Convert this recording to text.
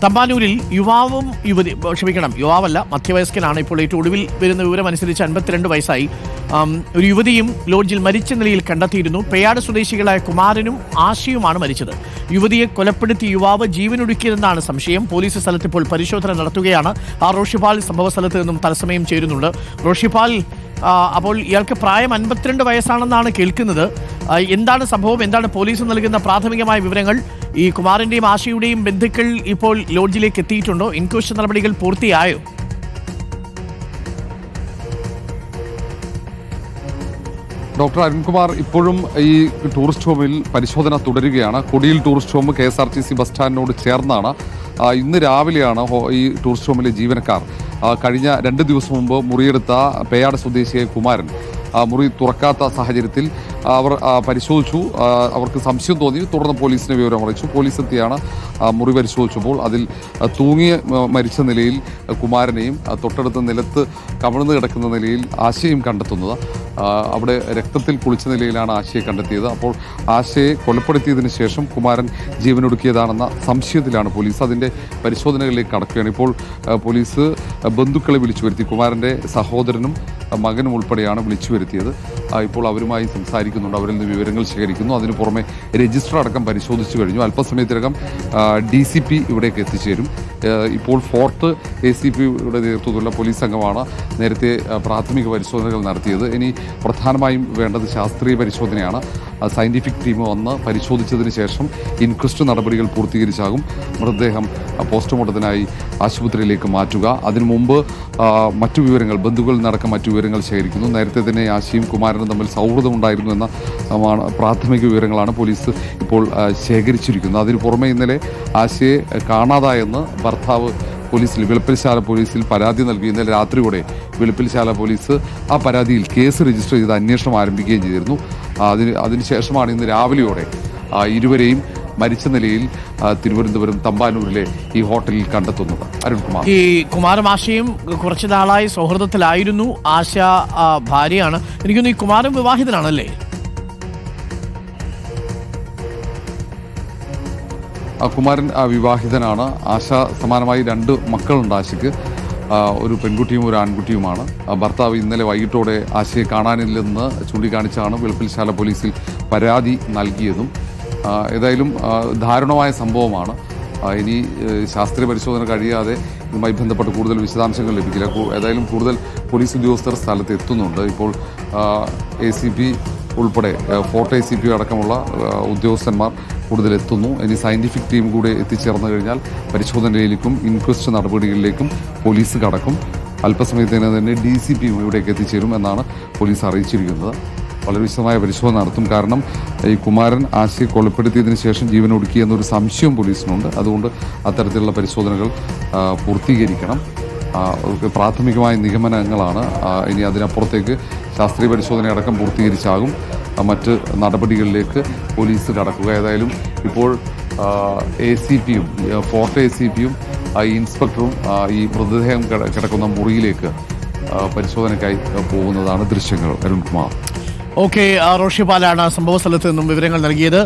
തമ്പാനൂരിൽ യുവാവല്ല മധ്യവയസ്കനാണ് ഇപ്പോൾ ഏറ്റവും ഒടുവിൽ വരുന്ന വിവരമനുസരിച്ച് 52 വയസ്സായി ഒരു യുവതിയും ലോഡ്ജിൽ മരിച്ച നിലയിൽ കണ്ടെത്തിയിരുന്നു. പേയാട് സ്വദേശികളായ കുമാരനും ആശയുമാണ് മരിച്ചത്. യുവതിയെ കൊലപ്പെടുത്തി യുവാവ് ജീവനൊടുക്കിയതെന്നാണ് സംശയം. പോലീസ് സ്ഥലത്ത് ഇപ്പോൾ പരിശോധന നടത്തുകയാണ്. റോഷിപാൽ സംഭവ സ്ഥലത്ത് നിന്നും തത്സമയം ചേരുന്നുണ്ട്. റോഷിപാൽ, അപ്പോൾ ഇയാൾക്ക് പ്രായം 52 വയസ്സാണെന്നാണ് കേൾക്കുന്നത്. എന്താണ് സംഭവം? എന്താണ് പോലീസ് നൽകുന്ന പ്രാഥമികമായ വിവരങ്ങൾ? ഈ കുമാരന്റെയും ആശയുടെയും ബന്ധുക്കൾ ഇപ്പോൾ ലോഡ്ജിലേക്ക് എത്തിയിട്ടുണ്ടോ? ഇൻക്വസ്റ്റ് നടപടികൾ പൂർത്തിയായോ? ഡോക്ടർ അരുൺകുമാർ, ഇപ്പോഴും ഈ ടൂറിസ്റ്റ് ഹോമിൽ പരിശോധന തുടരുകയാണ്. കൊടിയിൽ ടൂറിസ്റ്റ് ഹോം KSRTC ബസ് സ്റ്റാൻഡിനോട് ചേർന്നാണ്. ഇന്ന് രാവിലെയാണ് ഈ ടൂറിസ്റ്റ് ഹോമിലെ ജീവനക്കാർ കഴിഞ്ഞ 2 ദിവസം മുമ്പ് മുറിയെടുത്ത പേയാട് സ്വദേശിയായ കുമാരൻ മുറി തുറക്കാത്ത സാഹചര്യത്തിൽ അവർ പരിശോധിച്ചു. അവർക്ക് സംശയം തോന്നി. തുടർന്ന് പോലീസിനെ വിവരം അറിയിച്ചു. പോലീസ് എത്തിയാണ് മുറി പരിശോധിച്ചപ്പോൾ അതിൽ തൂങ്ങി മരിച്ച നിലയിൽ കുമാരനെയും തൊട്ടടുത്ത നിലത്ത് കമിഴ്ന്നു കിടക്കുന്ന നിലയിൽ ആശയും കണ്ടെത്തുന്നത്. അവിടെ രക്തത്തിൽ കുളിച്ച നിലയിലാണ് ആശയെ കണ്ടെത്തിയത്. അപ്പോൾ ആശയെ കൊലപ്പെടുത്തിയതിനു ശേഷം കുമാരൻ ജീവനൊടുക്കിയതാണെന്ന സംശയത്തിലാണ് പോലീസ്. അതിൻ്റെ പരിശോധനകളിലേക്ക് കടക്കുകയാണ്. ഇപ്പോൾ പോലീസ് ബന്ധുക്കളെ വിളിച്ചു വരുത്തി. കുമാരൻ്റെ സഹോദരനും മകനും ഉൾപ്പെടെയാണ് വിളിച്ചു വരുത്തിയത്. ഇപ്പോൾ അവരുമായി സംസാരിക്കുന്നുണ്ട്. അവരിൽ നിന്ന് വിവരങ്ങൾ ശേഖരിക്കുന്നു. അതിനു പുറമെ രജിസ്റ്റർ അടക്കം പരിശോധിച്ചു കഴിഞ്ഞു. അല്പസമയത്തിനകം DCP ഇവിടേക്ക് എത്തിച്ചേരും. ഇപ്പോൾ 4th ACPയുടെ നേതൃത്വത്തിലുള്ള പോലീസ് സംഘമാണ് നേരത്തെ പ്രാഥമിക പരിശോധനകൾ നടത്തിയത്. ഇനി പ്രധാനമായും വേണ്ടത് ശാസ്ത്രീയ പരിശോധനയാണ്. സയൻറ്റിഫിക് ടീം വന്ന് പരിശോധിച്ചതിന് ശേഷം ഇൻക്വസ്റ്റ് നടപടികൾ പൂർത്തീകരിച്ചാകും മൃതദേഹം പോസ്റ്റ്മോർട്ടത്തിനായി ആശുപത്രിയിലേക്ക് മാറ്റുക. അതിനു മുമ്പ് മറ്റു വിവരങ്ങൾ, ബന്ധുക്കളിൽ നിന്നടക്കം മറ്റു വിവരങ്ങൾ ശേഖരിക്കുന്നു. നേരത്തെ തന്നെ ആശയും കുമാരനും തമ്മിൽ സൗഹൃദമുണ്ടായിരുന്നു എന്ന പ്രാഥമിക വിവരങ്ങളാണ് പോലീസ് ഇപ്പോൾ ശേഖരിച്ചിരിക്കുന്നത്. അതിനു പുറമെ ഇന്നലെ ആശയെ കാണാതായെന്ന് ഭർത്താവ് പോലീസിൽ, വെളുപ്പിൽശാല പോലീസിൽ പരാതി നൽകി. ഇന്നലെ രാത്രിയോടെ വെളുപ്പിൽശാല പോലീസ് ആ പരാതിയിൽ കേസ് രജിസ്റ്റർ ചെയ്ത് അന്വേഷണം ആരംഭിക്കുകയും ചെയ്തിരുന്നു. അതിനുശേഷമാണ് ഇന്ന് രാവിലെയോടെ ഇരുവരെയും മരിച്ച നിലയിൽ തിരുവനന്തപുരം തമ്പാനൂരിലെ ഈ ഹോട്ടലിൽ കണ്ടെത്തുന്നത്. അരുൺകുമാർ, ഈ കുമാരും ആശയും കുറച്ചു നാളായി സൗഹൃദത്തിലായിരുന്നു. ആശ ഭാര്യയാണ്. എനിക്കൊന്ന് ഈ കുമാരൻ വിവാഹിതനാണല്ലേ? കുമാരൻ വിവാഹിതനാണ്. ആശ സമാനമായി 2 മക്കളുണ്ട്. ആശയ്ക്ക് ഒരു പെൺകുട്ടിയും ഒരു ആൺകുട്ടിയുമാണ്. ഭർത്താവ് ഇന്നലെ വൈകിട്ടോടെ ആശയെ കാണാനില്ലെന്ന് ചൂണ്ടിക്കാണിച്ചാണ് വെളുപ്പിൽശാല പോലീസിൽ പരാതി നൽകിയതും. ഏതായാലും ദാരുണമായ സംഭവമാണ്. ഇനി ശാസ്ത്രീയ പരിശോധന കഴിയാതെ ഇതുമായി ബന്ധപ്പെട്ട് കൂടുതൽ വിശദാംശങ്ങൾ ലഭിക്കില്ല. ഏതായാലും കൂടുതൽ പോലീസ് ഉദ്യോഗസ്ഥർ സ്ഥലത്ത് എത്തുന്നുണ്ട്. ഇപ്പോൾ ACP ഉൾപ്പെടെ 4th ACP അടക്കമുള്ള ഉദ്യോഗസ്ഥന്മാർ കൂടുതൽ എത്തുന്നു. ഇനി സയൻറ്റിഫിക് ടീം കൂടെ എത്തിച്ചേർന്നു കഴിഞ്ഞാൽ പരിശോധനയിലേക്കും ഇൻക്വസ്റ്റ് നടപടികളിലേക്കും പോലീസ് കടക്കും. അല്പസമയത്തിന് തന്നെ DCP ഇവിടേക്ക് എത്തിച്ചേരും എന്നാണ് പോലീസ് അറിയിച്ചിരിക്കുന്നത്. വളരെ വിശദമായ പരിശോധന നടത്തും. കാരണം ഈ കുമാരൻ ആശയെ കൊലപ്പെടുത്തിയതിന് ശേഷം ജീവനൊടുക്കി എന്നൊരു സംശയം പോലീസിനുണ്ട്. അതുകൊണ്ട് അത്തരത്തിലുള്ള പരിശോധനകൾ പൂർത്തീകരിക്കണം. പ്രാഥമികമായ നിഗമനങ്ങളാണ്. ഇനി അതിനപ്പുറത്തേക്ക് ശാസ്ത്രീയ പരിശോധന അടക്കം പൂർത്തീകരിച്ചാകും മറ്റ് നടപടികളിലേക്ക് പോലീസ് കടക്കുക. ഏതായാലും ഇപ്പോൾ ACPയും 4th ACPയും ഇൻസ്പെക്ടറും ഈ മൃതദേഹം കിടക്കുന്ന മുറിയിലേക്ക് പരിശോധനയ്ക്കായി പോകുന്നതാണ് ദൃശ്യങ്ങൾ. അരുൺകുമാർ. ഓക്കെ, റോഷിപാലാണ് സംഭവ സ്ഥലത്ത് നിന്നും വിവരങ്ങൾ നൽകിയത്.